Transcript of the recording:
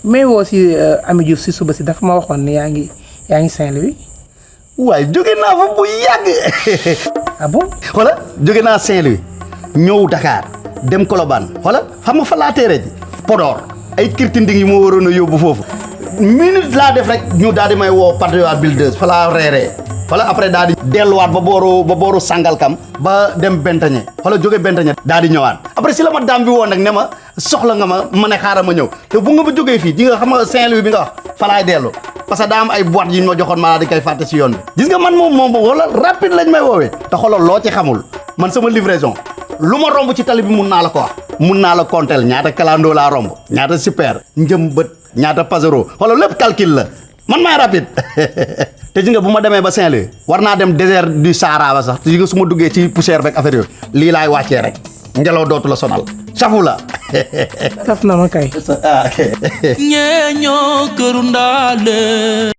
mais woo si Ami Diouf si suba si dafa ma waxoon ne yaa ngi Saint-Louis. waaye jóge naa fa bu yàgg. ah bon. xoola jóge naa Saint-Louis ñëw Dakar dem Colobane xoola xam nga fa laa teere ji Podor ay kirtinding yi moo waroon a yóbbu foofu minute laa def rek ñu daal di may woo Patriote Builders fa laa reeree xoola après daal di delluwaat ba booru Sangalkam ba dem Bentañe xoola jóge Bentañe daal di ñëwaat après si la ma daam bi woon nag ne ma soxla nga ma ne xaaral ma ñëw te bu nga ma jógee fii di nga xam nga Saint-Louis bi nga wax fa laay dellu parce que daa am ay boîte yi ñu ma joxoon ma di koy fàtte si yoon bi gis nga man moom wala rapide lañ may woowee te xoolal loo ci xamul man sama livraison lu ma romb ci tali bi mun naa la ko wax mun naa la compter ñaata kalandoo laa romb ñaata super njëm bët ñaata pasero xoolal lépp calcul la man maay rapide te gis nga bu ma demee ba Saint-Louis war naa dem désert du Sahara ba sax te gis nga su ma duggee ci poussière beeg affaire yooyu lii laay wàccee rek ngelaw dootu la sonal safu la saf na ma kay. ah ok. ñeeñoo këru ndaale